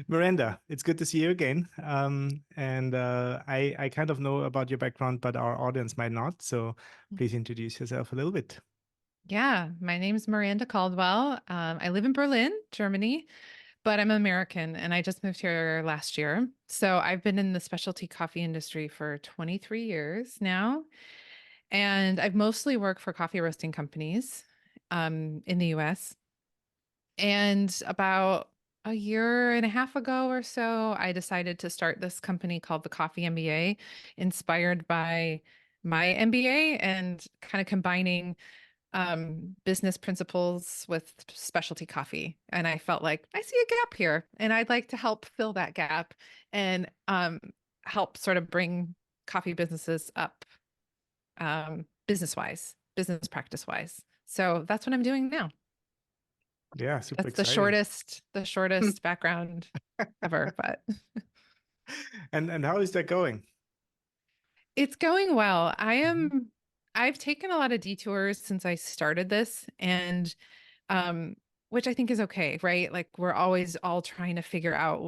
Miranda, it's good to see you again. I kind of know about your background, but our audience might not. So please introduce yourself a little bit. Yeah, my name's Miranda Caldwell. I live in Berlin, Germany, but I'm American and I just moved here last year. So I've been in the specialty coffee industry for 23 years now. And I've mostly worked for coffee roasting companies in the US. And about a year and a half ago or so, I decided to start this company called the Coffee MBA, inspired by my MBA and kind of combining business principles with specialty coffee. And I felt like I see a gap here and I'd like to help fill that gap and help sort of bring coffee businesses up business wise, business practice wise. So that's what I'm doing now. Yeah, super That's the exciting. shortest background ever, but And how is that going? it's going well. Mhm. I've taken a lot of detours since I started this and which I think is okay, right? Like we're always all trying to figure out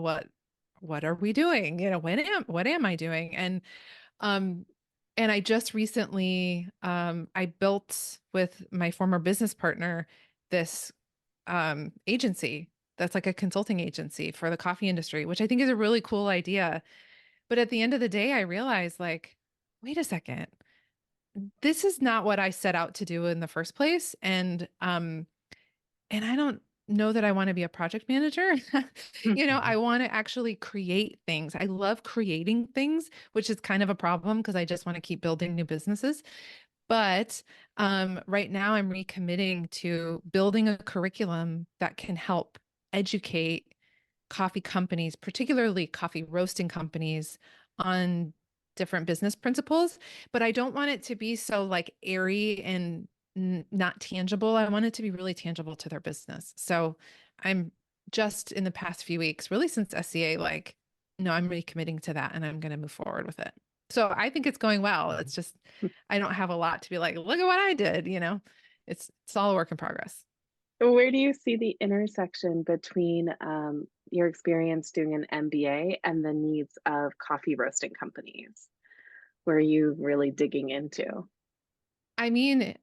what are we doing? You know, what am I doing? Um and I just recently I built with my former business partner this agency that's like a consulting agency for the coffee industry, which I think is a really cool idea. But at the end of the day, I realized like, wait a second, this is not what I set out to do in the first place. And I don't know that I want to be a project manager. I Mhm. want to actually create things. I love creating things, which is kind of a problem because I just want to keep building new businesses. But right now, I'm recommitting to building a curriculum that can help educate coffee companies, particularly coffee roasting companies, on different business principles. But I don't want it to be so like airy and not tangible. I want it to be really tangible to their business. So I'm just in the past few weeks, really since SCA, like, no, I'm recommitting to that and I'm going to move forward with it. So I think it's going well. It's just I don't have a lot to be like, look at what I did, you know. It's all a work in progress. Where do you see the intersection between your experience doing an MBA and the needs of coffee roasting companies? Where are you really digging into? I mean,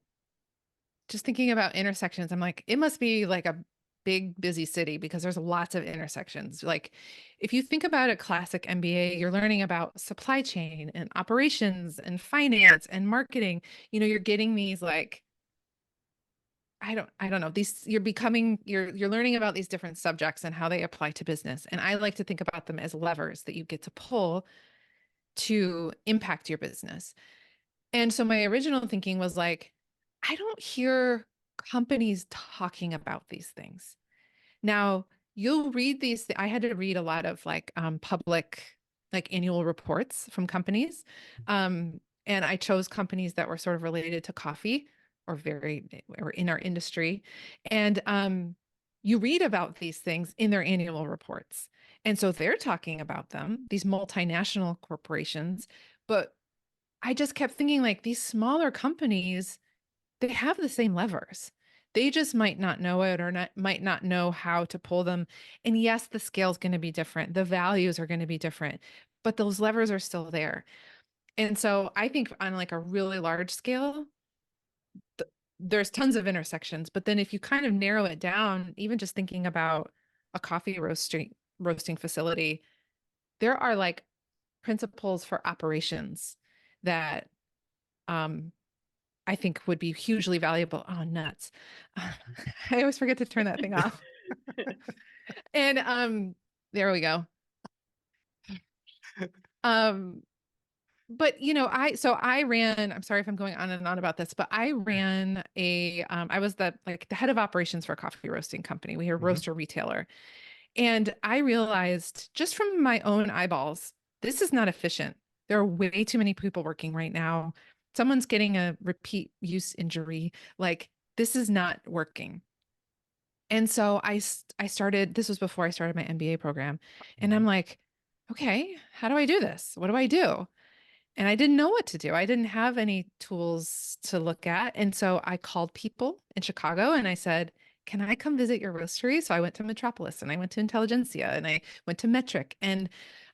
just thinking about intersections, I'm like, it must be like a big, busy city because there's lots of intersections. Like, if you think about a classic MBA, you're learning about supply chain and operations and finance and marketing. You're getting these like, I don't know, these you're learning about these different subjects and how they apply to business. And I like to think about them as levers that you get to pull to impact your business. And so my original thinking was like, I don't hear companies talking about these things. Now, you'll read these. I had to read a lot of like public, like annual reports from companies. And I chose companies that were sort of related to coffee or in our industry. And you read about these things in their annual reports. And so they're talking about them, these multinational corporations. But I just kept thinking like these smaller companies, they have the same levers. They just might not know it or might not know how to pull them. And yes, the scale is going to be different. The values are going to be different, but those levers are still there. And so I think on like a really large scale, there's tons of intersections. But then if you kind of narrow it down, even just thinking about a coffee roasting facility, there are like principles for operations that um, I think would be hugely valuable. Oh, nuts. I always forget to turn that thing off. And there we go. Um, but I ran, I'm sorry if I'm going on and on about this, but I ran I was the head of operations for a coffee roasting company. We were a Mhm. roaster retailer. And I realized just from my own eyeballs, this is not efficient. There are way too many people working right now. Someone's getting a repeat use injury. Like this is not working. And so I started, this was before I started my MBA program. And I'm Mhm. like, okay, how do I do this? What do I do? And I didn't know what to do. I didn't have any tools to look at. And so I called people in Chicago and I said, can I come visit your roastery? So I went to Metropolis and I went to Intelligentsia and I went to Metric and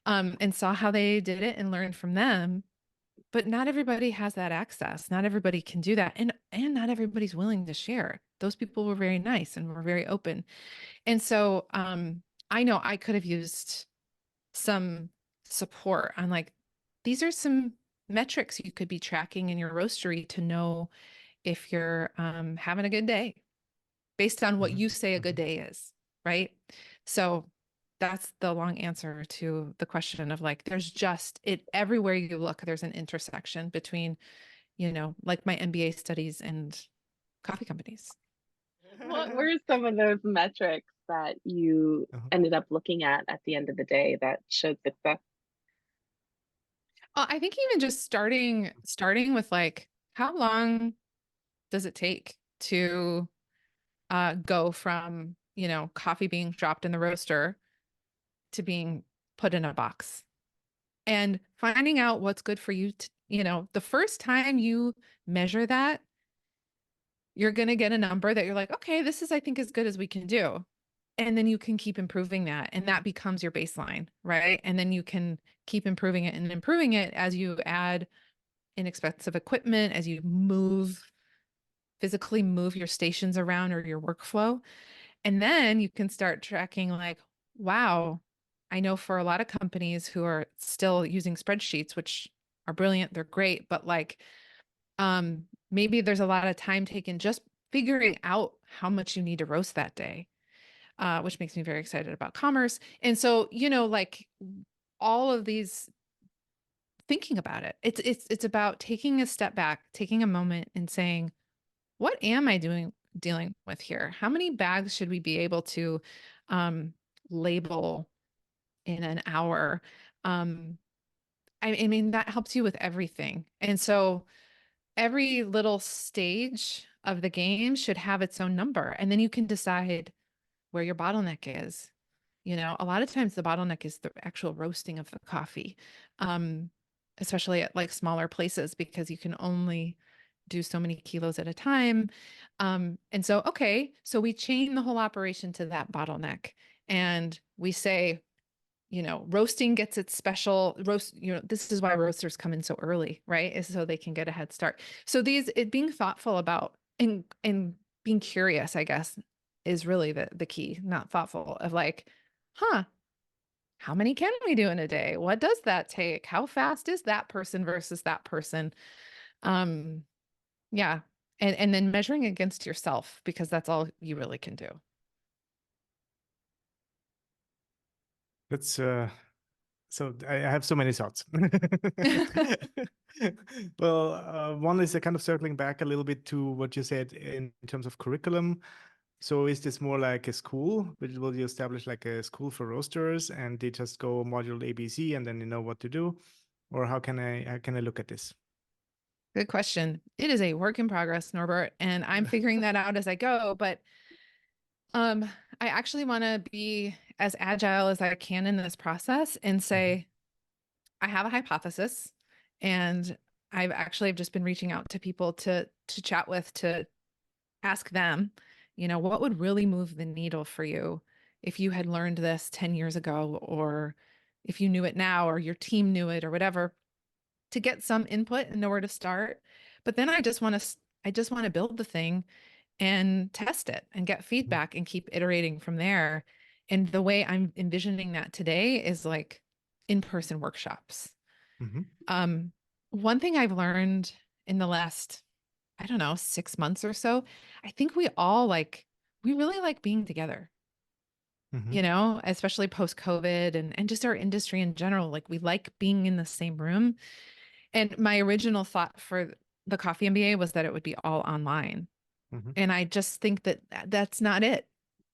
saw how they did it and learned from them. But not everybody has that access. Not everybody can do that. And not everybody's willing to share. Those people were very nice and were very open. And so I know I could have used some support on like, these are some metrics you could be tracking in your roastery to know if you're having a good day based on what you say a good day is, right? So that's the long answer to the question of like, there's just it everywhere you look, there's an intersection between, you know, like my MBA studies and coffee companies. What were some of those metrics that you ended up looking at the end of the day that showed success? I think even just starting with like, how long does it take to go from, you know, coffee being dropped in the roaster to being put in a box, and finding out what's good for you. You know, the first time you measure that, you're going to get a number that you're like, okay, this is, I think, as good as we can do. And then you can keep improving that. And that becomes your baseline, right? And then you can keep improving it and improving it as you add inexpensive equipment, as you physically move your stations around or your workflow. And then you can start tracking like, wow, I know for a lot of companies who are still using spreadsheets, which are brilliant, they're great, but like maybe there's a lot of time taken just figuring out how much you need to roast that day, which makes me very excited about commerce. And so, you know, like all of these, thinking about it, it's about taking a step back, taking a moment and saying, what am I dealing with here? How many bags should we be able to label in an hour? I mean, that helps you with everything. And so every little stage of the game should have its own number. And then you can decide where your bottleneck is. You know, a lot of times the bottleneck is the actual roasting of the coffee, especially at like smaller places, because you can only do so many kilos at a time. And so, okay, so we chain the whole operation to that bottleneck and we say, you know, roasting gets its special roast, you know, this is why roasters come in so early, right? Is so they can get a head start. So being thoughtful about and being curious, I guess, is really the key, not thoughtful of like, how many can we do in a day? What does that take? How fast is that person versus that person? Yeah. And then measuring against yourself, because that's all you really can do. That's so I have so many thoughts. Well, one is kind of circling back a little bit to what you said in terms of curriculum. So is this more like a school? Will you establish like a school for roasters and they just go module ABC and then you know what to do? Or how can I look at this? Good question. It is a work in progress, Norbert, and I'm figuring that out as I go, but I actually want to be as agile as I can in this process and say, I have a hypothesis, and I've just been reaching out to people to chat with, to ask them, you know, what would really move the needle for you if you had learned this 10 years ago, or if you knew it now, or your team knew it, or whatever, to get some input and know where to start. But then I just want to build the thing and test it and get feedback and keep iterating from there. And the way I'm envisioning that today is like in-person workshops. One thing I've learned in the last, I don't know, 6 months or so, I think we really like being together, you know, especially post-COVID and just our industry in general. Like we like being in the same room. And my original thought for the Coffee MBA was that it would be all online. And I just think that that's not it.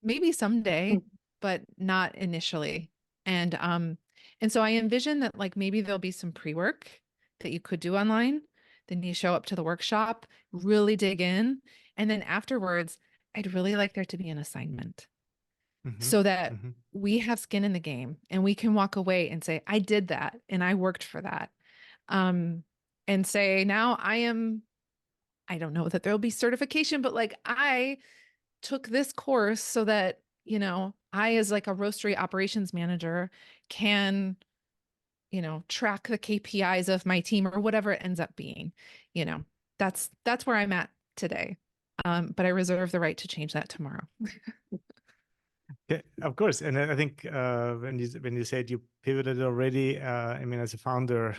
Maybe someday, but not initially. And so I envision that like maybe there'll be some pre-work that you could do online. Then you show up to the workshop, really dig in. And then afterwards, I'd really like there to be an assignment so that we have skin in the game and we can walk away and say, I did that and I worked for that. And say, now I don't know that there'll be certification, but like I took this course so that, you know, I as like a roastery operations manager can, you know, track the KPIs of my team or whatever it ends up being. You know, that's where I'm at today. But I reserve the right to change that tomorrow. Yeah, of course. And I think when you said you pivoted already, I mean, as a founder,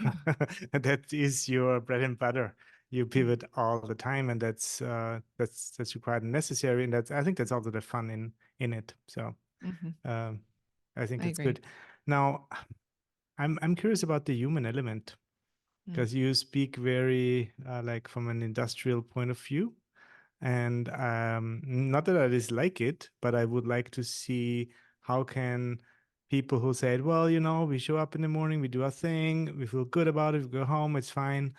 that is your bread and butter. You pivot all the time, and that's required and necessary. And I think that's also the fun in it. So um, I think I that's agree. good. Now, I'm curious about the human element, because you speak very like from an industrial point of view. And not that I dislike it, but I would like to see how can people who said, well, you know, we show up in the morning, we do our thing, we feel good about it, we go home, it's fine.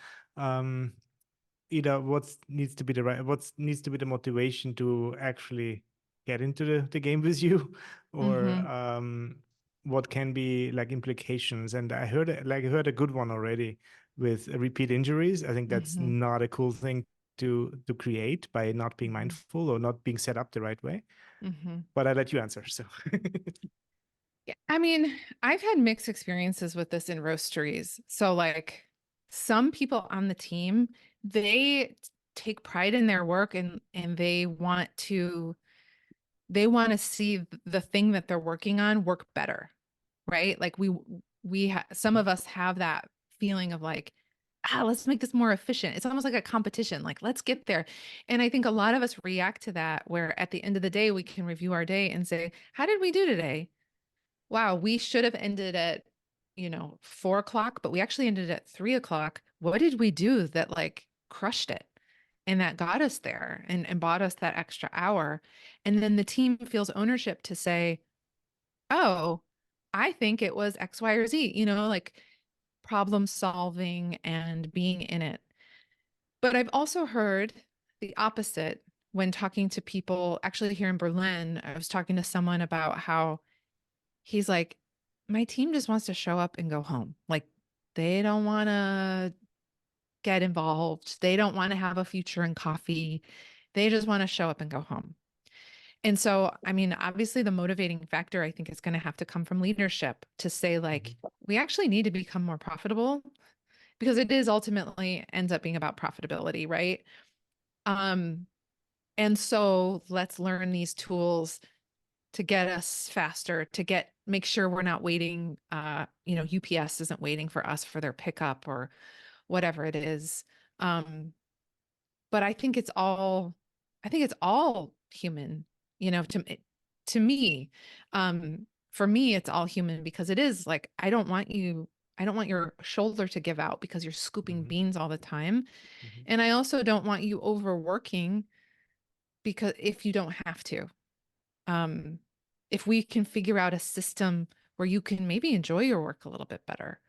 Either what needs to be the motivation to actually get into the game with you, or what can be like implications. And I heard a good one already with repeat injuries. I think that's not a cool thing to create by not being mindful or not being set up the right way. But I let you answer. So Yeah, I mean, I've had mixed experiences with this in roasteries. So like some people on the team, they take pride in their work and they want to see the thing that they're working on work better, right? Like some of us have that feeling of like, let's make this more efficient. It's almost like a competition. Like, let's get there. And I think a lot of us react to that, where at the end of the day, we can review our day and say, how did we do today? Wow, we should have ended at, 4 o'clock, but we actually ended at 3 o'clock. What did we do that like crushed it and that got us there and bought us that extra hour? And then the team feels ownership to say, oh, I think it was X, Y, or Z, like problem solving and being in it. But I've also heard the opposite when talking to people. Actually, here in Berlin, I was talking to someone about how he's like, my team just wants to show up and go home. Like, they don't want to get involved. They don't want to have a future in coffee. They just want to show up and go home. And so, I mean, obviously, the motivating factor, I think, is going to have to come from leadership to say, like, we actually need to become more profitable, because it is ultimately ends up being about profitability, right? And so let's learn these tools to get us faster, to make sure we're not waiting. UPS isn't waiting for us for their pickup or whatever it is. But I think it's all human, to me. For me, it's all human, because it is like, I don't want your shoulder to give out because you're scooping beans all the time. And I also don't want you overworking, because if you don't have to. If we can figure out a system where you can maybe enjoy your work a little bit better,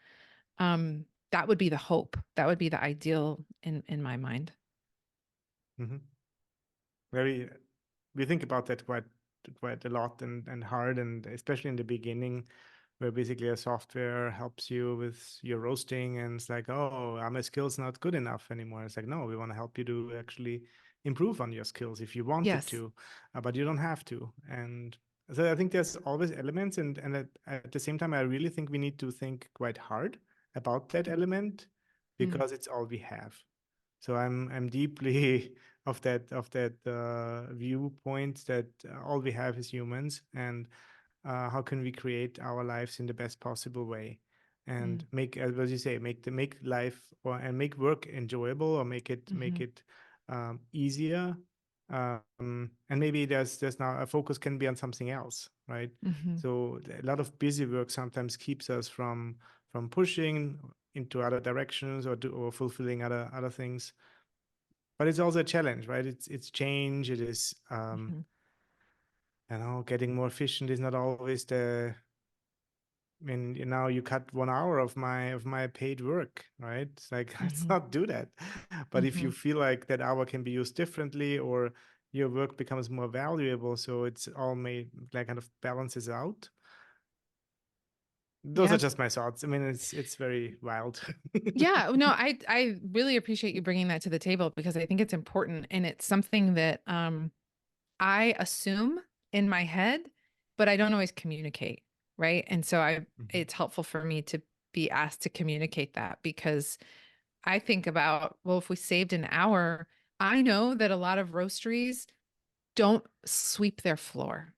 that would be the hope. That would be the ideal in my mind. We think about that quite a lot and hard, and especially in the beginning, where basically a software helps you with your roasting, and it's like, oh, are my skills not good enough anymore? It's like, no, we want to help you to actually improve on your skills if you wanted to, but you don't have to. And so I think there's always elements, and at the same time, I really think we need to think quite hard about that element, because it's all we have. So I'm deeply of that viewpoint that all we have is humans, and how can we create our lives in the best possible way, and make, as you say, make life and make work enjoyable, or make it easier. And maybe there's now a focus can be on something else, right? So a lot of busy work sometimes keeps us from pushing into other directions, or fulfilling other things. But it's also a challenge, right? It's change. It is getting more efficient is not always now you cut 1 hour of my paid work, right? It's like, let's not do that. But if you feel like that hour can be used differently, or your work becomes more valuable, so it's all made, like, kind of balances out. Those are just my thoughts. I mean, it's very wild. Yeah, no, I really appreciate you bringing that to the table, because I think it's important, and it's something that I assume in my head, but I don't always communicate, right? And so it's helpful for me to be asked to communicate that, because I think about, well, if we saved an hour, I know that a lot of roasteries don't sweep their floor,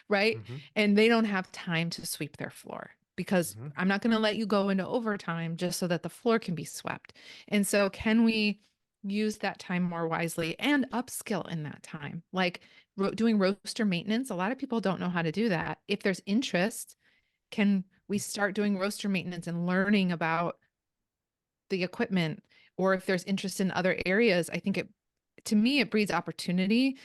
right? And they don't have time to sweep their floor, because I'm not going to let you go into overtime just so that the floor can be swept. And so can we use that time more wisely and upskill in that time? Like doing roaster maintenance, a lot of people don't know how to do that. If there's interest, can we start doing roaster maintenance and learning about the equipment? Or if there's interest in other areas, I think to me, it breeds opportunity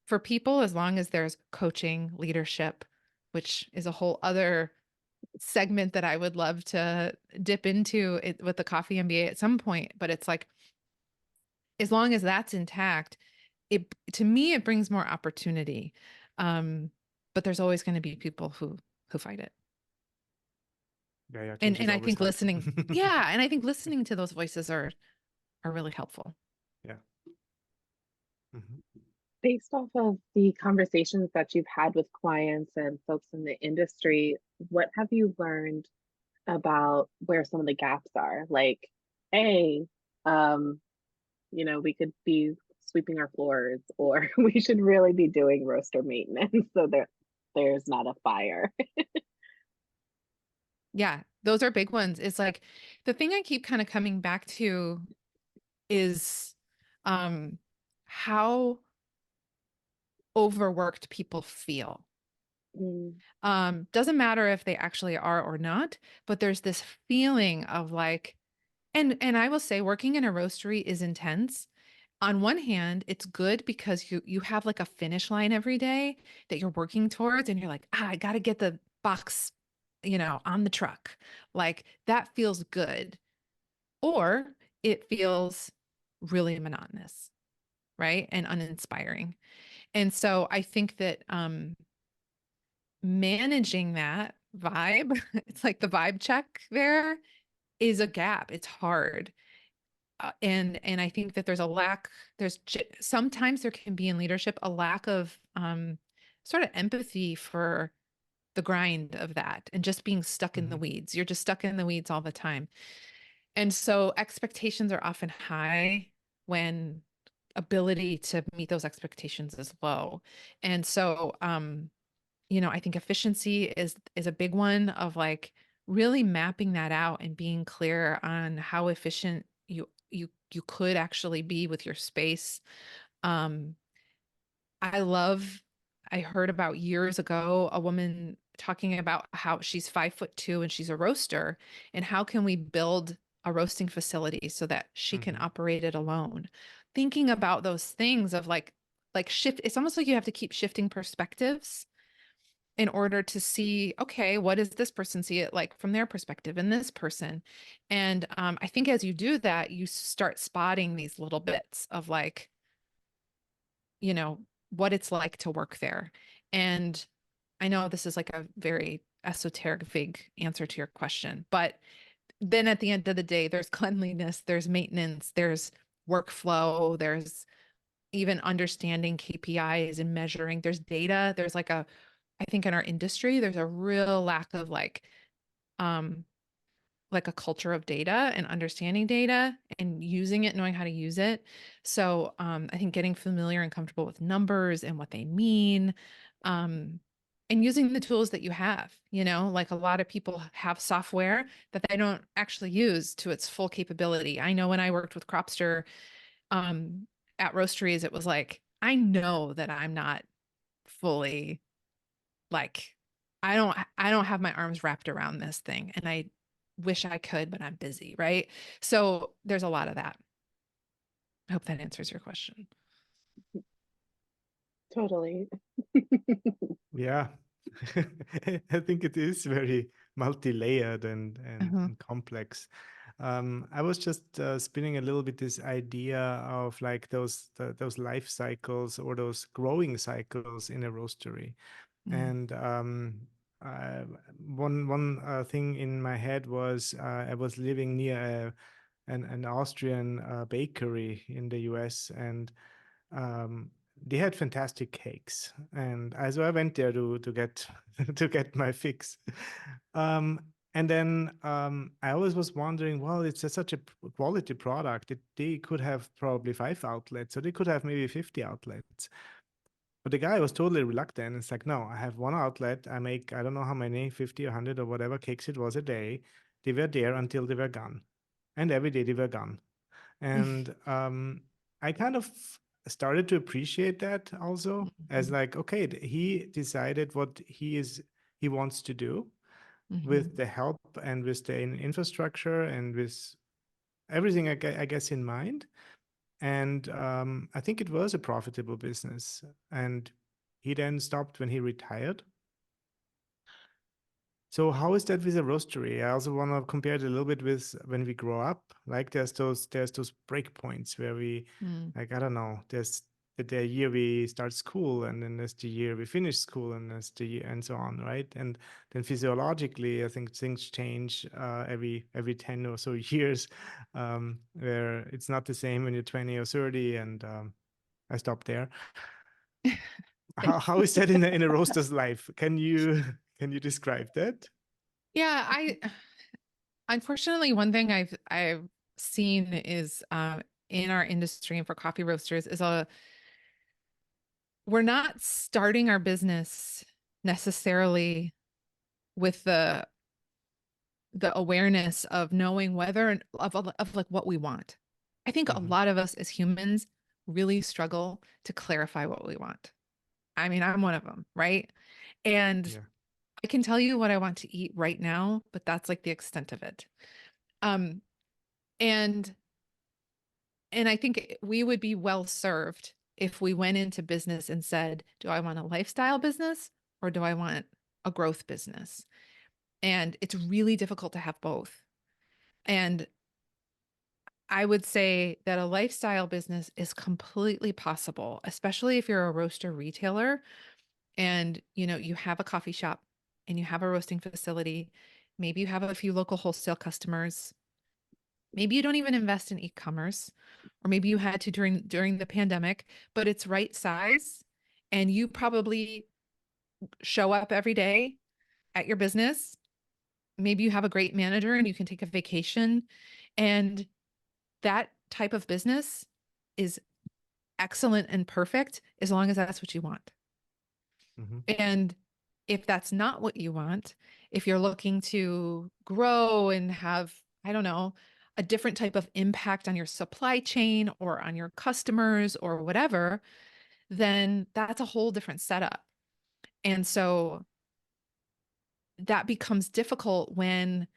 for people, as long as there's coaching, leadership, which is a whole other segment that I would love to dip into it with the Coffee MBA at some point. But it's like, as long as that's intact, to me, it brings more opportunity. But there's always going to be people who fight it. Yeah, And I think listening, and I think listening to those voices are really helpful. Yeah. Based off of the conversations that you've had with clients and folks in the industry, what have you learned about where some of the gaps are? Like, hey, we could be sweeping our floors, or we should really be doing roaster maintenance so that there's not a fire. Yeah, those are big ones. It's like the thing I keep kind of coming back to is how overworked people feel. Doesn't matter if they actually are or not, but there's this feeling of like, and I will say working in a roastery is intense. On one hand, it's good because you have like a finish line every day that you're working towards, and you're like, I got to get the box, on the truck. Like that feels good. Or it feels really monotonous, right? And uninspiring. And so I think that managing that vibe, it's like the vibe check there is a gap. It's hard. And I think that sometimes there can be in leadership a lack of sort of empathy for the grind of that, and just being stuck in the weeds. You're just stuck in the weeds all the time. And so expectations are often high when ability to meet those expectations is low. And so I think efficiency is a big one, of like really mapping that out and being clear on how efficient you could actually be with your space. I heard about years ago a woman talking about how she's 5'2" and she's a roaster, and how can we build a roasting facility so that she can operate it alone. Thinking about those things of like shift, it's almost like you have to keep shifting perspectives in order to see, okay, what does this person see it like from their perspective, and this person. And I think as you do that, you start spotting these little bits of like, what it's like to work there. And I know this is like a very esoteric, vague answer to your question, but then at the end of the day, there's cleanliness, there's maintenance, there's workflow, there's even understanding KPIs and measuring, there's data. There's like I think in our industry, there's a real lack of like a culture of data and understanding data and using it, knowing how to use it. So I think getting familiar and comfortable with numbers and what they mean, and using the tools that you have, like a lot of people have software that they don't actually use to its full capability. I know when I worked with Cropster at roasteries, it was like, I know that I'm not fully like, I don't have my arms wrapped around this thing, and I wish I could, but I'm busy, right? So there's a lot of that. I hope that answers your question. Totally. Yeah. I think it is very multi-layered and complex. I was just spinning a little bit this idea of like those life cycles or those growing cycles in a roastery. And one thing in my head was I was living near an Austrian bakery in the US, and they had fantastic cakes, and so I went there to get to get my fix. And then I always was wondering, well, it's such a quality product that they could have probably 5 outlets, so they could have maybe 50 outlets. But the guy was totally reluctant. It's like, no, I have one outlet. I make, I don't know how many, 50 or 100 or whatever cakes it was a day. They were there until they were gone. And every day they were gone. And I kind of started to appreciate that also as like, okay, he decided what he wants to do with the help and with the infrastructure and with everything, I guess, in mind. And I think it was a profitable business. And he then stopped when he retired. So how is that with a roastery? I also want to compare it a little bit with when we grow up. Like there's those break points where we, like, I don't know, there's the year we start school, and then there's the year we finish school, and there's the year, and so on, right? And then physiologically, I think things change every 10 or so years, where it's not the same when you're 20 or 30. And I stopped there. How is that in a roaster's life? Can you describe that? Yeah, unfortunately, one thing I've seen is in our industry and for coffee roasters is we're not starting our business necessarily with the awareness of knowing whether of like what we want. I think a lot of us as humans really struggle to clarify what we want. I mean, I'm one of them, right? And I can tell you what I want to eat right now, but that's like the extent of it. And I think we would be well served if we went into business and said, do I want a lifestyle business or do I want a growth business? And it's really difficult to have both. And I would say that a lifestyle business is completely possible, especially if you're a roaster retailer and you have a coffee shop and you have a roasting facility. Maybe you have a few local wholesale customers. Maybe you don't even invest in e-commerce, or maybe you had to during the pandemic, but it's right size and you probably show up every day at your business. Maybe you have a great manager and you can take a vacation, and that type of business is excellent and perfect as long as that's what you want. And if that's not what you want, if you're looking to grow and have, I don't know, a different type of impact on your supply chain or on your customers or whatever, then that's a whole different setup. And so that becomes difficult when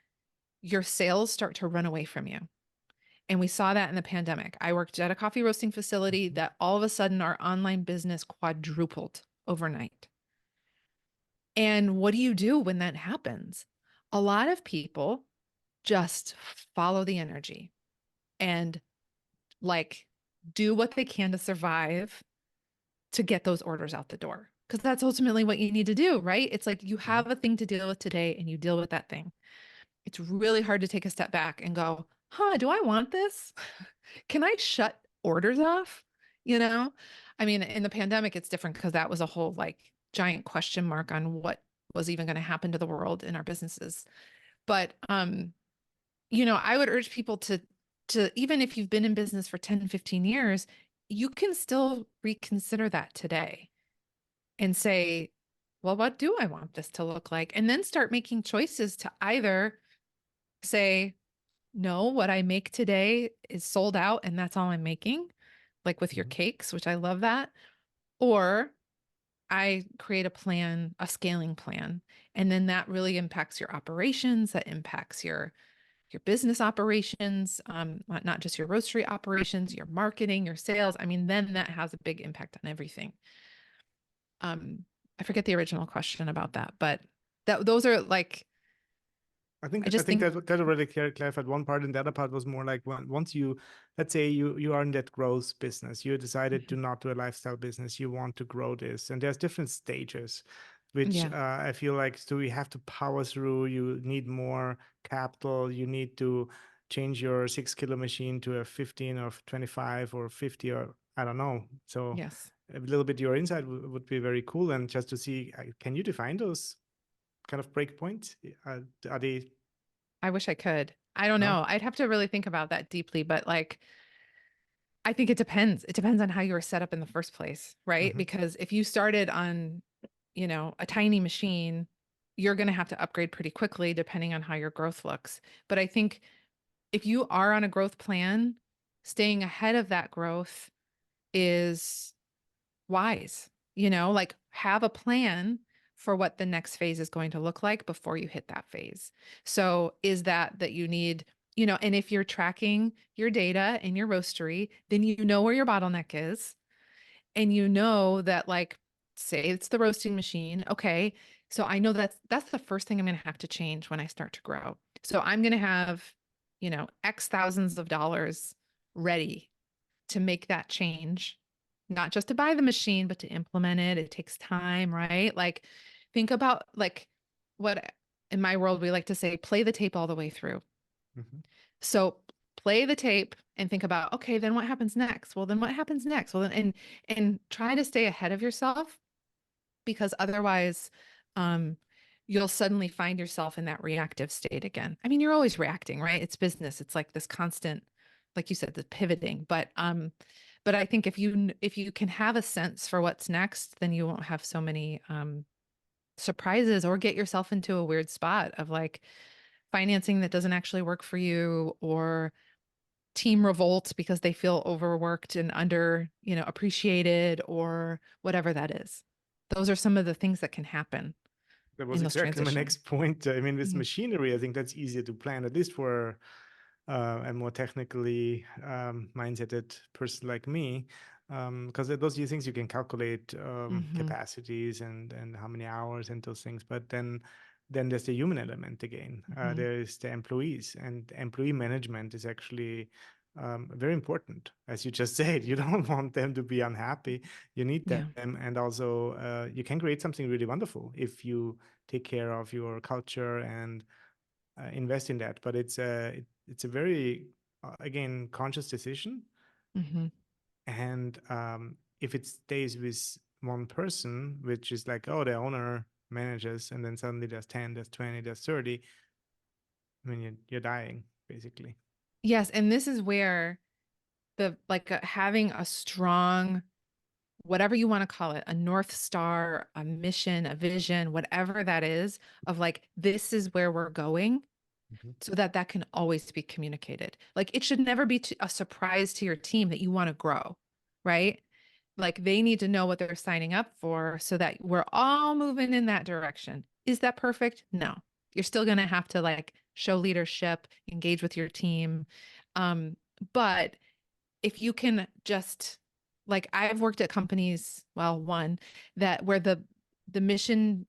your sales start to run away from you. And we saw that in the pandemic. I worked at a coffee roasting facility that all of a sudden our online business quadrupled overnight. And what do you do when that happens? A lot of people just follow the energy and like do what they can to survive to get those orders out the door. Because that's ultimately what you need to do, right? It's like you have a thing to deal with today and you deal with that thing. It's really hard to take a step back and go, do I want this? Can I shut orders off? I mean, in the pandemic, it's different because that was a whole like giant question mark on what was even going to happen to the world in our businesses. But, I would urge people to even if you've been in business for 10, 15 years, you can still reconsider that today and say, well, what do I want this to look like? And then start making choices to either say, no, what I make today is sold out and that's all I'm making, like with your cakes, which I love that. Or I create a plan, a scaling plan, and then that really impacts your operations, that impacts your business operations, not just your roastery operations, your marketing, your sales. I mean, then that has a big impact on everything. I forget the original question about that, but those are like, I think that already clarified one part, and the other part was more like once you, let's say you are in that growth business, you decided to not do a lifestyle business, you want to grow this, and there's different stages, which I feel like so you have to power through. You need more capital. You need to change your 6 kilo machine to a 15 or 25 or 50 or I don't know. So a little bit your insight would be very cool. And just to see, can you define those kind of breakpoints? Are they? I wish I could. I don't No? know. I'd have to really think about that deeply, but like, I think it depends. It depends on how you were set up in the first place, right? Mhm. Because if you started on, a tiny machine, you're going to have to upgrade pretty quickly depending on how your growth looks. But I think if you are on a growth plan, staying ahead of that growth is wise, like have a plan for what the next phase is going to look like before you hit that phase. So is that you need, and if you're tracking your data in your roastery, then you know where your bottleneck is. And you know that, like, say it's the roasting machine. Okay. So I know that's the first thing I'm going to have to change when I start to grow. So I'm going to have, X thousands of dollars ready to make that change, not just to buy the machine, but to implement it. It takes time, right? Like, think about like what in my world we like to say, play the tape all the way through. Mhm. So play the tape and think about, okay, then what happens next? Well, then what happens next? Well, then, and try to stay ahead of yourself, because otherwise, um, you'll suddenly find yourself in that reactive state again. I mean, you're always reacting, right? It's business. It's like this constant, like you said, the pivoting. But I think if you can have a sense for what's next, then you won't have so many surprises or get yourself into a weird spot of like financing that doesn't actually work for you, or team revolt because they feel overworked and under, appreciated, or whatever that is. Those are some of the things that can happen That was in those exactly my transitions. next point. I mean, with Mhm. machinery, I think that's easier to plan, at least for a more technically mindseted person like me, because those are things you can calculate, Mhm. capacities and how many hours and those things. But then there's the human element again. Mhm. There is the employees, and employee management is actually very important. As you just said, you don't want them to be unhappy. You need them, Yeah. and also you can create something really wonderful if you take care of your culture and invest in that. But it's a very again conscious decision, Mhm. and if it stays with one person, which is like, oh, the owner manages, and then suddenly there's 10, there's 20, there's 30. I mean, you're dying basically. Yes, and this is where the like having a strong, whatever you want to call it, a North Star, a mission, a vision, whatever that is, of like, this is where we're going, Mhm. so that can always be communicated. Like, it should never be a surprise to your team that you want to grow, right? Like, they need to know what they're signing up for so that we're all moving in that direction. Is that perfect? No. You're still going to have to like show leadership, engage with your team. But if you can just, like, I've worked at companies, well, one that where the mission,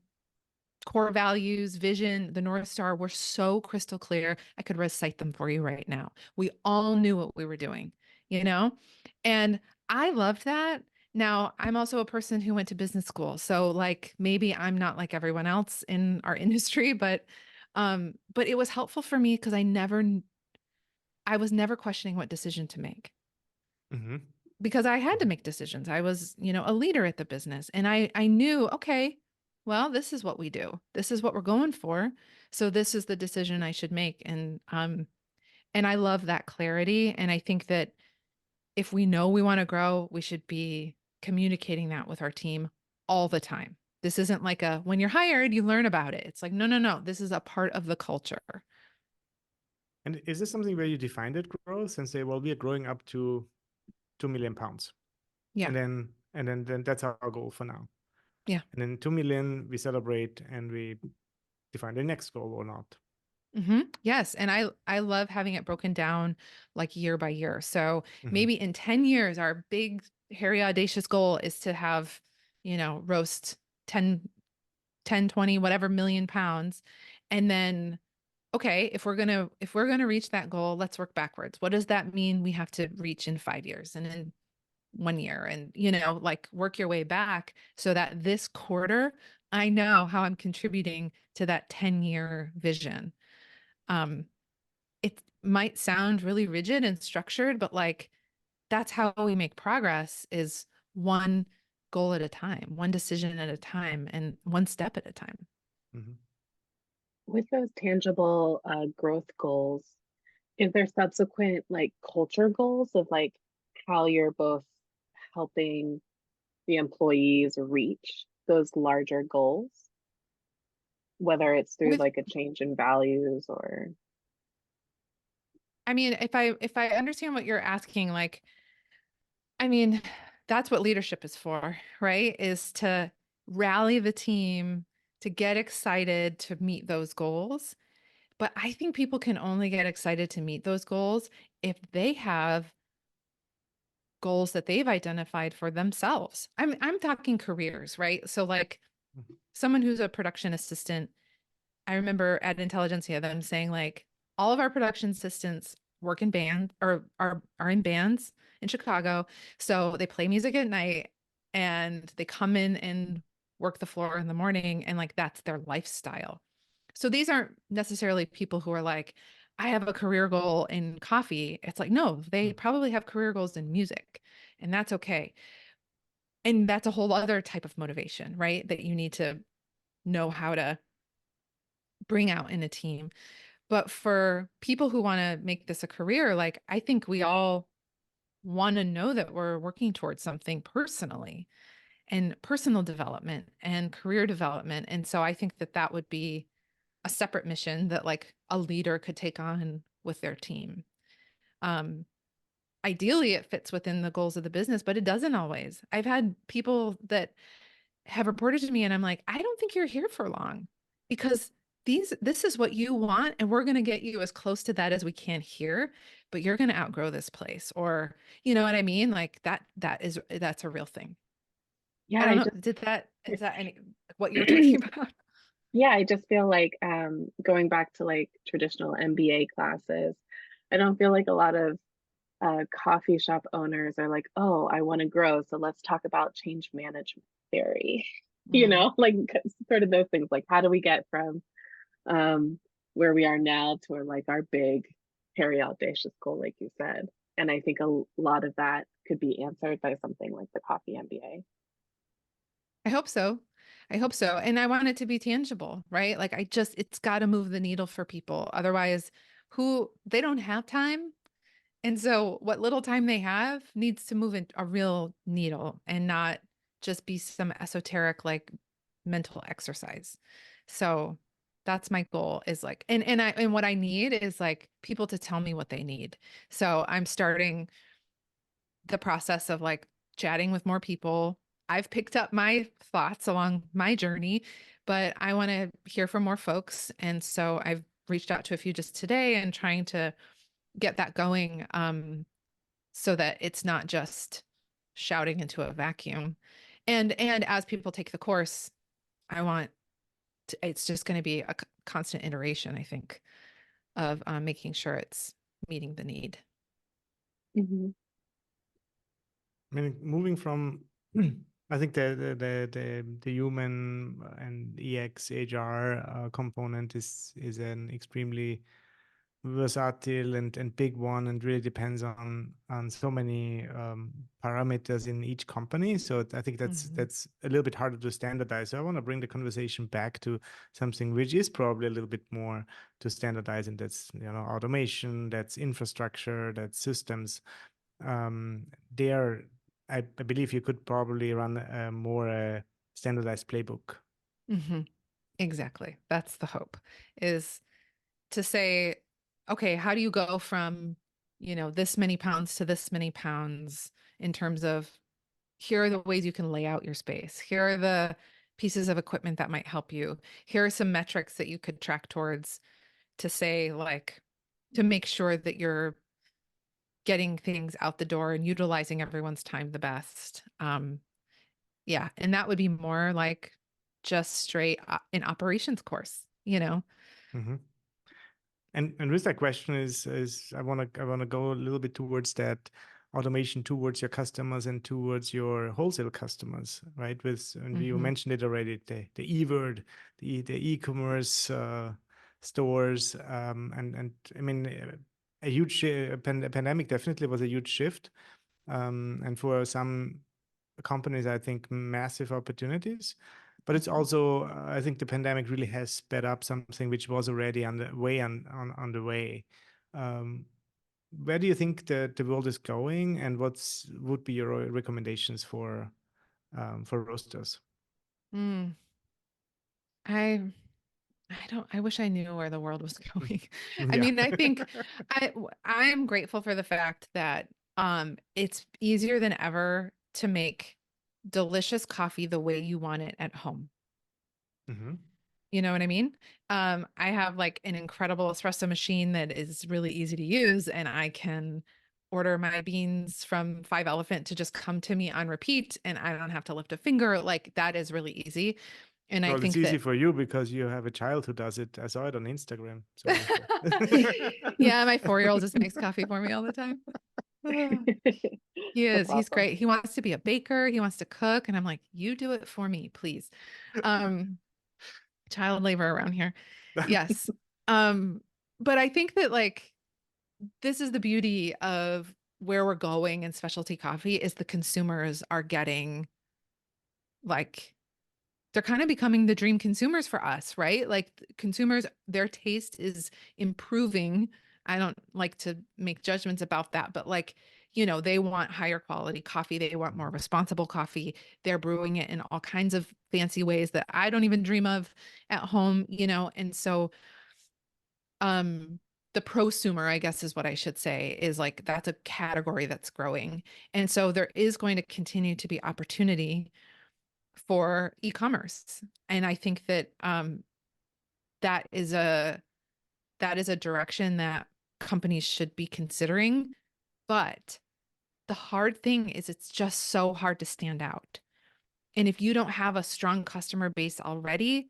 core values, vision, the North Star were so crystal clear. I could recite them for you right now. We all knew what we were doing, you know? And I loved that. Now, I'm also a person who went to business school. So like maybe I'm not like everyone else in our industry, but it was helpful for me because I was never questioning what decision to make, Mhm. because I had to Mhm. make decisions. I was, a leader at the business, and I knew, okay, well, this is what we do. This is what we're going for. So this is the decision I should make. And I love that clarity. And I think that if we know we want to grow, we should be communicating that with our team all the time. This isn't like when you're hired, you learn about it. It's like, no, no, no. This is a part of the culture. And is this something where you define that growth and say, well, we are growing up to 2 million pounds, Yeah. and then that's our goal for now. Yeah. And then 2 million we celebrate and we define the next goal or not. Yes. And I love having it broken down like year by year. So Mhm. maybe in 10 years, our big, hairy, audacious goal is to have, roast 10, 10, 20, whatever million pounds. And then, okay, if we're gonna reach that goal, let's work backwards. What does that mean we have to reach in 5 years and in 1 year? And, like, work your way back so that this quarter, I know how I'm contributing to that 10-year vision. Um, it might sound really rigid and structured, but like, that's how we make progress, is one, goal at a time, one decision at a time, and one step at a time. Mm-hmm. With those tangible growth goals, is there subsequent like culture goals of like how you're both helping the employees reach those larger goals, whether it's through With, like a change in values or I mean, if I understand what you're asking, like, I mean, that's what leadership is for, right? Is to rally the team to get excited to meet those goals. But I think people can only get excited to meet those goals if they have goals that they've identified for themselves. I'm talking careers, right? So like Mm-hmm. someone who's a production assistant, I remember at Intelligentsia them saying like all of our production assistants work in band or are in bands in Chicago. So they play music at night and they come in and work the floor in the morning and like that's their lifestyle. So these aren't necessarily people who are like, I have a career goal in coffee. It's like, no, they probably have career goals in music, and that's okay. And that's a whole other type of motivation, right? That you need to know how to bring out in a team. But for people who want to make this a career, like I think we all want to know that we're working towards something personally and personal development and career development. And so I think that that would be a separate mission that like a leader could take on with their team. Um, Ideally, it fits within the goals of the business, but it doesn't always. I've had people that have reported to me, and I'm like, I don't think you're here for long because this is what you want, and we're going to get you as close to that as we can here, but you're going to outgrow this place, or you know what I mean? Like that's a real thing. yeah, I don't I know. just Is that any what you were talking about? yeah, I just feel like going back to like traditional MBA classes, I don't feel like a lot of coffee shop owners are like, oh, I want to grow, so let's talk about change management theory. You Mm, know, like sort of those things. Like, how do we get from um, where we are now to like our big, hairy, audacious goal, like you said? And I think a lot of that could be answered by something like the Coffee MBA. I hope so. I hope so. And I want it to be tangible, right? Like it's got to move the needle for people. Otherwise, they don't have time. And so what little time they have needs to move in a real needle and not just be some esoteric like mental exercise. So that's my goal is like and what I need is like people to tell me what they need. So I'm starting the process of like chatting with more people. I've picked up my thoughts along my journey, but I want to hear from more folks. And so I've reached out to a few just today and trying to get that going so that it's not just shouting into a vacuum. And as people take the course, it's just going to be a constant iteration, I think, of making sure it's meeting the need. Mm-hmm. I mean, moving from, I think the human and EX HR component is an extremely versatile and big one, and really depends on so many parameters in each company. So I think that's a little bit harder to standardize. So I want to bring the conversation back to something which is probably a little bit more to standardize, and that's automation, that's infrastructure, that's systems. There, I believe you could probably run a more standardized playbook. Mm-hmm. Exactly. That's the hope, is to say, okay, how do you go from, this many pounds to this many pounds in terms of here are the ways you can lay out your space. Here are the pieces of equipment that might help you. Here are some metrics that you could track towards to say, like, to make sure that you're getting things out the door and utilizing everyone's time the best. Yeah. And that would be more like just straight an operations course, Mm-hmm. And with that question is I wanna go a little bit towards that automation towards your customers and towards your wholesale customers, right? And you Mm-hmm. mentioned it already, the e-word, the e-commerce stores, and I mean a huge pandemic definitely was a huge shift, and for some companies, I think, massive opportunities. But it's also, I think the pandemic really has sped up something which was already on the way. Where do you think the world is going, and would be your recommendations for roasters? Mm, I I wish I knew where the world was going. I Yeah. mean, I think I am grateful for the fact that it's easier than ever to make delicious coffee the way you want it at home. Hmm. You know what I mean? I have like an incredible espresso machine that is really easy to use, and I can order my beans from Five Elephant to just come to me on repeat, and I don't have to lift a finger. Like that is really easy. And I Well, it's think easy that, for you because you have a child who does it. I saw it on Instagram. Sorry. yeah, my 4-year-old just makes coffee for me all the time. He is. That's He's awesome. great. He wants to be a baker. He wants to cook. And I'm like, you do it for me, please. Um, child labor around here. Yes. Um, but I think that like this is the beauty of where we're going in specialty coffee is the consumers are getting like they're kind of becoming the dream consumers for us, right? Like consumers, their taste is improving. I don't like to make judgments about that, but like, you know, they want higher quality coffee. They want more responsible coffee. They're brewing it in all kinds of fancy ways that I don't even dream of at home, you know? And so, um, the prosumer, I guess is what I should say, is like that's a category that's growing. And so there is going to continue to be opportunity for e-commerce. And I think that that is a direction that companies should be considering. But the hard thing is it's just so hard to stand out. And if you don't have a strong customer base already,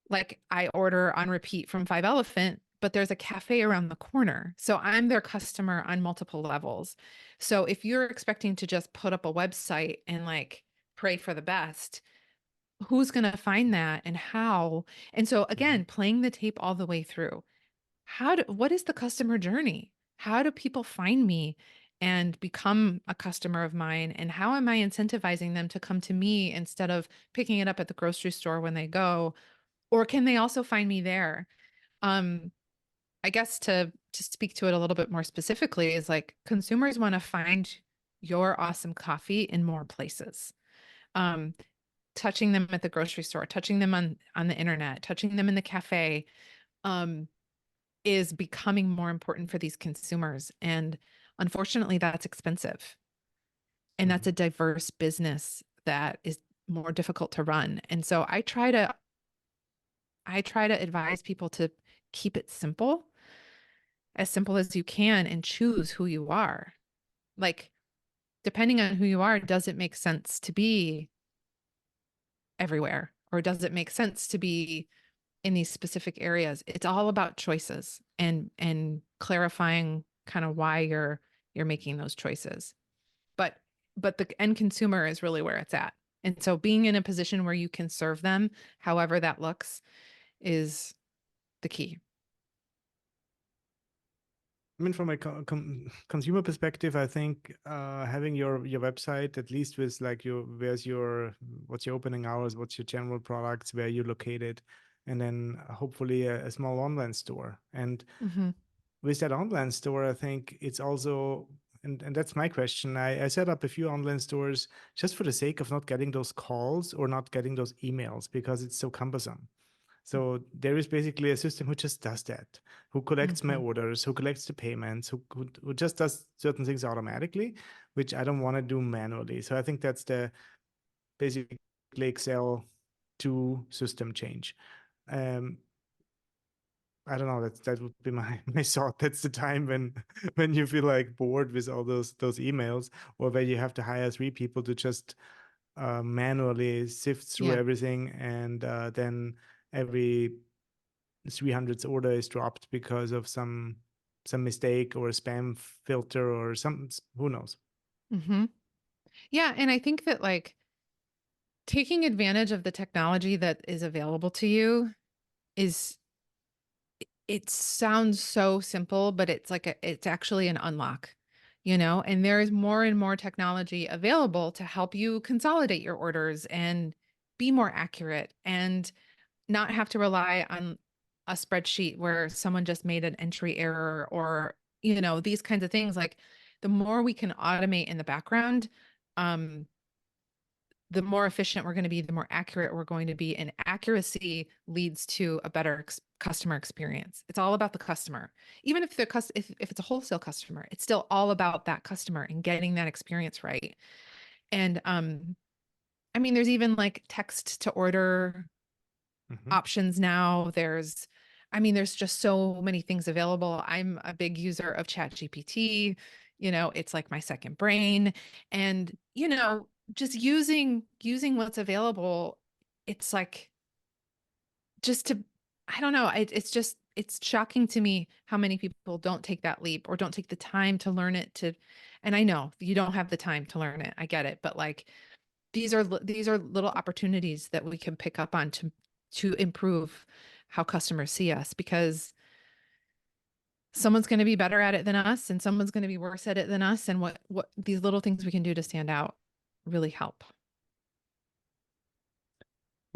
like I order on repeat from Five Elephant, but there's a cafe around the corner. So I'm their customer on multiple levels. So if you're expecting to just put up a website and like pray for the best, who's going to find that and how? And so again, playing the tape all the way through. What is the customer journey? How do people find me and become a customer of mine? And how am I incentivizing them to come to me instead of picking it up at the grocery store when they go? Or can they also find me there? Um, I guess to speak to it a little bit more specifically is like consumers want to find your awesome coffee in more places. Um, touching them at the grocery store, touching them on the internet, touching them in the cafe, um, is becoming more important for these consumers. And unfortunately, that's expensive. And that's a diverse business that is more difficult to run. And so I try to advise people to keep it simple, as simple as you can, and choose who you are. Like, depending on who you are, does it make sense to be everywhere? Or does it make sense to be in these specific areas? It's all about choices and clarifying kind of why you're making those choices. But the end consumer is really where it's at. And so being in a position where you can serve them, however that looks, is the key. I mean, from a consumer perspective, I think having your website, at least with like what's your opening hours, what's your general products, where you're located, and then hopefully a small online store. And Mm-hmm. with that online store, I think it's also, and that's my question. I set up a few online stores just for the sake of not getting those calls or not getting those emails because it's so cumbersome. So there is basically a system who just does that, who collects my Mm-hmm. orders, who collects the payments, who just does certain things automatically, which I don't want to do manually. So I think that's the basically Excel to system change. Um, I don't know. That would be my my thought. That's the time when when you feel like bored with all those emails, or where you have to hire 3 people to just manually sift through Yeah. everything, and then every 300th order is dropped because of some mistake or a spam filter or some, who knows. Mm-hmm. Yeah. And I think that like taking advantage of the technology that is available to you is, it sounds so simple, but it's like it's actually an unlock. and there is more and more technology available to help you consolidate your orders and be more accurate and not have to rely on a spreadsheet where someone just made an entry error or, these kinds of things. Like the more we can automate in the background, the more efficient we're going to be, the more accurate we're going to be. And accuracy leads to a better customer experience. It's all about the customer. Even if if it's a wholesale customer, it's still all about that customer and getting that experience right. And I mean, there's even like text to order options now. There's just so many things available. I'm a big user of ChatGPT. It's like my second brain. And, just using what's available, it's like I don't know. It's shocking to me how many people don't take that leap or don't take the time to learn it and I know you don't have the time to learn it. I get it. But like, these are little opportunities that we can pick up on to improve how customers see us, because someone's going to be better at it than us and someone's going to be worse at it than us. And what these little things we can do to stand out really help.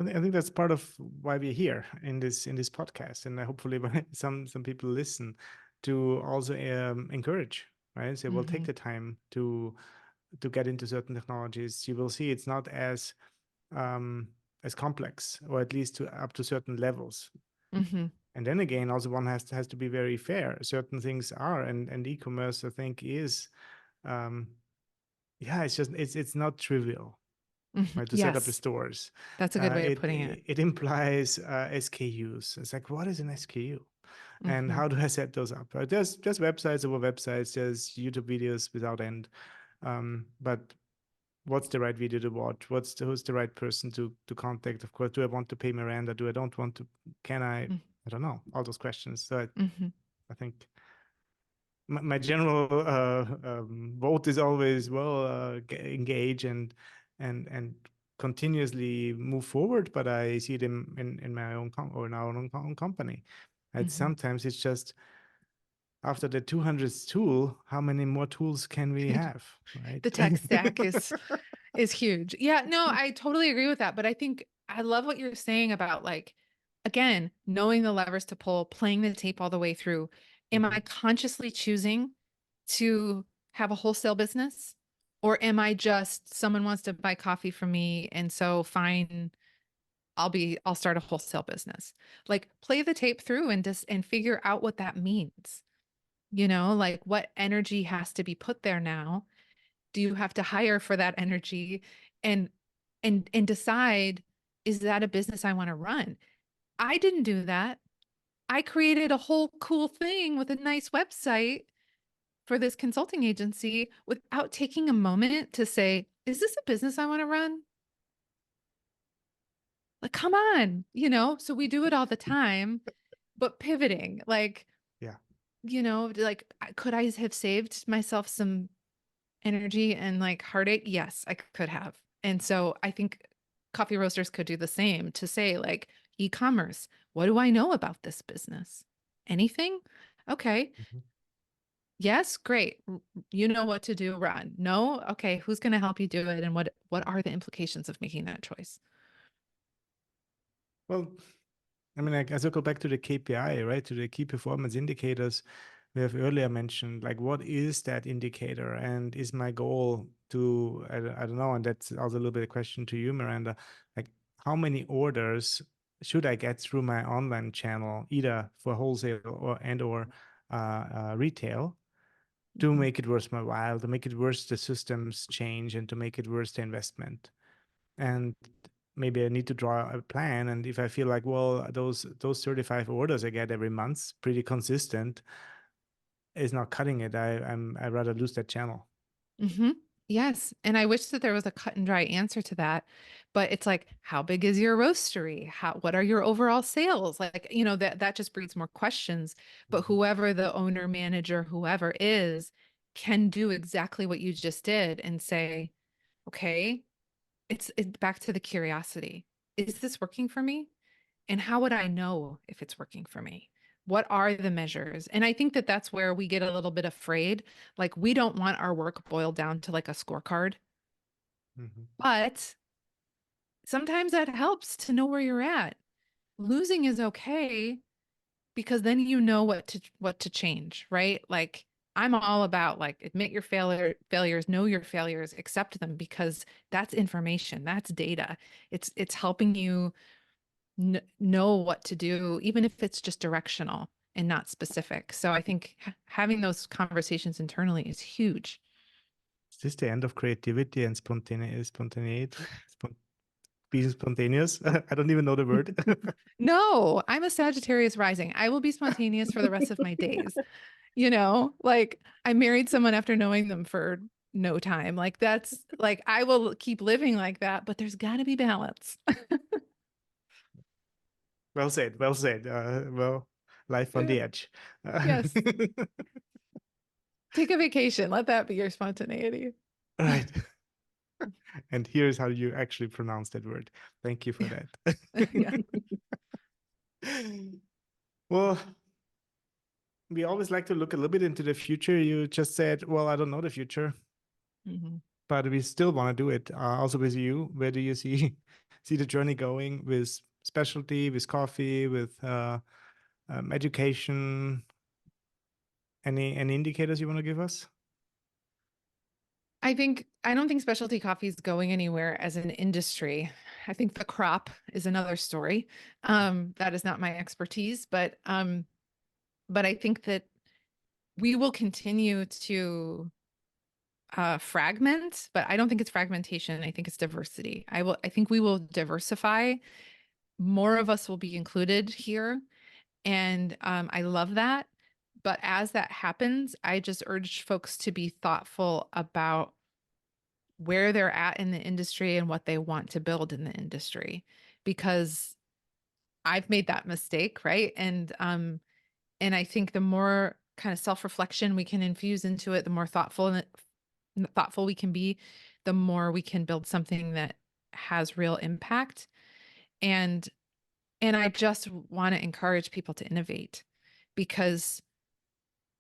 I think that's part of why we're here in this podcast, and hopefully some people listen to also encourage, right? Say, well, take the time to get into certain technologies. You will see it's not as complex, or at least up to certain levels. And then again, also one has to be very fair. Certain things are, and e-commerce, I think, is, it's not trivial. Right, to set up the stores. That's a good way of putting it. It implies SKUs. It's like, what is an SKU? And how do I set those up? Right? There's websites over websites. There's YouTube videos without end. But what's the right video to watch? Who's the right person to contact? Of course, do I want to pay Miranda? Do I don't want to? Can I? I don't know. All those questions. So I think my general vote is always, well, engage and continuously move forward. But I see it in my own or in our own company. And sometimes it's just, after the 200th tool, how many more tools can we have? Right. The tech stack is huge. Yeah, no, I totally agree with that. But I think I love what you're saying about, like, again, knowing the levers to pull, playing the tape all the way through. Am I consciously choosing to have a wholesale business, or am I just, someone wants to buy coffee from me, and so fine, I'll start a wholesale business. Like, play the tape through and figure out what that means. Like, what energy has to be put there now? Do you have to hire for that energy? And decide, is that a business I want to run? I didn't do that. I created a whole cool thing with a nice website for this consulting agency without taking a moment to say, is this a business I want to run? Like, come on, so we do it all the time, but pivoting, like, like, could I have saved myself some energy and like heartache? Yes, I could have. And so I think coffee roasters could do the same, to say, like, e-commerce, what do I know about this business? Anything? Okay. Yes, great. You know what to do, run. No? Okay, who's going to help you do it? And what are the implications of making that choice? Well, I mean, I circle back to the KPI, right? To the key performance indicators we have earlier mentioned. Like, what is that indicator? And is my goal to, I don't know, and that's also a little bit of a question to you, Miranda, like, how many orders should I get through my online channel, either for wholesale or retail, to make it worth my while, to make it worth the systems change, and to make it worth the investment? And maybe I need to draw a plan. And if I feel like, well, those 35 orders I get every month, pretty consistent, is not cutting it, I'd rather lose that channel. Yes. And I wish that there was a cut and dry answer to that. But it's like, how big is your roastery? What are your overall sales? Like, that just breeds more questions. But whoever the owner, manager, whoever is, can do exactly what you just did and say, okay, it's back to the curiosity. Is this working for me? And how would I know if it's working for me? What are the measures? And I think that that's where we get a little bit afraid. Like, we don't want our work boiled down to like a scorecard, but sometimes that helps to know where you're at. Losing is okay because then you know what to change, right? Like, I'm all about like admit your failures, know your failures, accept them, because that's information, that's data. It's helping you know what to do, even if it's just directional and not specific. So I think having those conversations internally is huge. Is this the end of creativity and spontaneity? Being spontaneous? I don't even know the word. No, I'm a Sagittarius rising. I will be spontaneous for the rest of my days. You know, like, I married someone after knowing them for no time. Like, that's like, I will keep living like that, but there's got to be balance. Well said. Well said. Well, life on the edge. Yes. Take a vacation. Let that be your spontaneity. Right. And here's how you actually pronounce that word. Thank you for that. Yeah. Well, we always like to look a little bit into the future. You just said, well, I don't know the future, but we still want to do it. Also with you, where do you see the journey going with specialty, with coffee, with education? Any indicators you want to give us? I don't think specialty coffee is going anywhere as an industry. I think the crop is another story. That is not my expertise, but I think that we will continue to fragment, but I don't think it's fragmentation. I think it's diversity. I think we will diversify. More of us will be included here. And I love that. But as that happens, I just urge folks to be thoughtful about where they're at in the industry and what they want to build in the industry, because I've made that mistake, right? And I think the more kind of self-reflection we can infuse into it, the more thoughtful we can be, the more we can build something that has real impact. And I just want to encourage people to innovate, because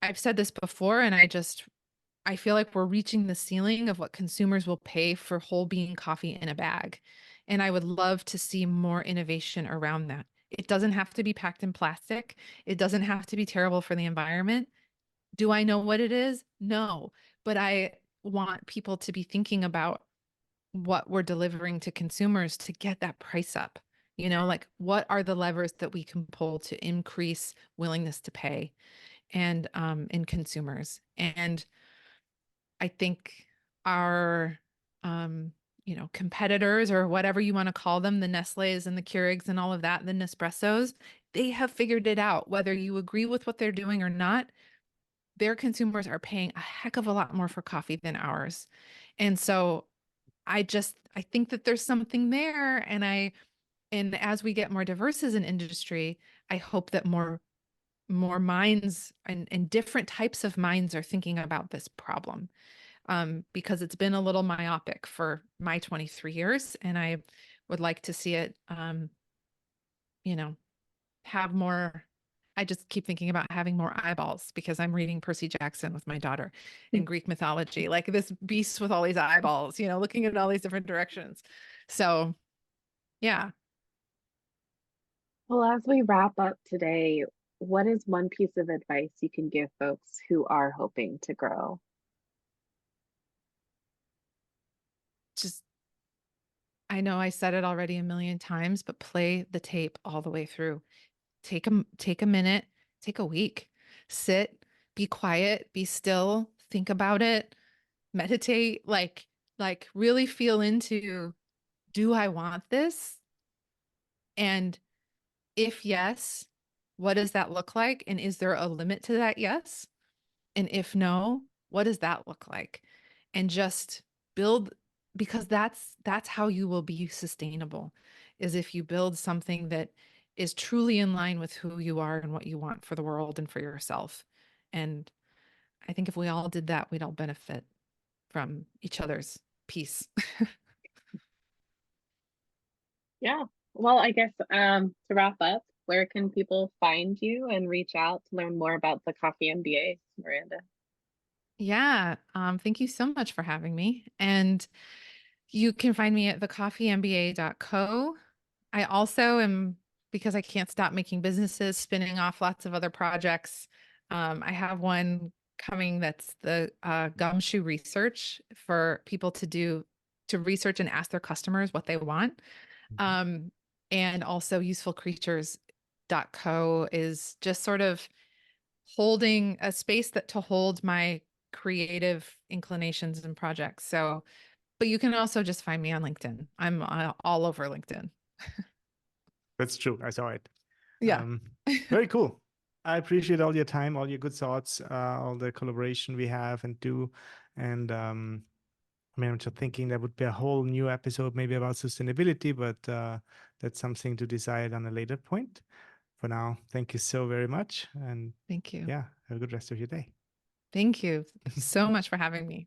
I've said this before, and I feel like we're reaching the ceiling of what consumers will pay for whole bean coffee in a bag. And I would love to see more innovation around that. It doesn't have to be packed in plastic. It doesn't have to be terrible for the environment. Do I know what it is? No, but I want people to be thinking about what we're delivering to consumers to get that price up. You know, like, what are the levers that we can pull to increase willingness to pay and in consumers? And I think our competitors, or whatever you want to call them, the Nestle's and the Keurigs and all of that, the Nespressos, they have figured it out. Whether you agree with what they're doing or not, their consumers are paying a heck of a lot more for coffee than ours. And so I think that there's something there. And as we get more diverse as an industry, I hope that more minds and different types of minds are thinking about this problem. Because it's been a little myopic for my 23 years, and I would like to see it, have more. I just keep thinking about having more eyeballs, because I'm reading Percy Jackson with my daughter in Greek mythology, like this beast with all these eyeballs, looking in all these different directions. So, yeah. Well, as we wrap up today, what is one piece of advice you can give folks who are hoping to grow? Just, I know I said it already a million times, but play the tape all the way through. Take a minute, take a week, sit, be quiet, be still, think about it, meditate, like really feel into, do I want this? And if yes, what does that look like? And is there a limit to that yes? And if no, what does that look like? And just build, because that's how you will be sustainable, is if you build something that is truly in line with who you are and what you want for the world and for yourself. And I think if we all did that, we'd all benefit from each other's peace. Yeah. Well, I guess to wrap up, where can people find you and reach out to learn more about the Coffee MBA, Miranda? Yeah. Thank you so much for having me. And you can find me at thecoffeemba.co. I also am, because I can't stop making businesses, spinning off lots of other projects. I have one coming that's the gumshoe research for people to research and ask their customers what they want. And also usefulcreatures.co is just sort of holding a space to hold my creative inclinations and projects. So, but you can also just find me on LinkedIn. I'm all over LinkedIn. That's true. I saw it. Yeah. Very cool. I appreciate all your time, all your good thoughts, all the collaboration we have and do. And I mean, I'm just thinking there would be a whole new episode maybe about sustainability, but that's something to decide on a later point. For now, thank you so very much. And Thank you. yeah, have a good rest of your day. Thank you so much for having me.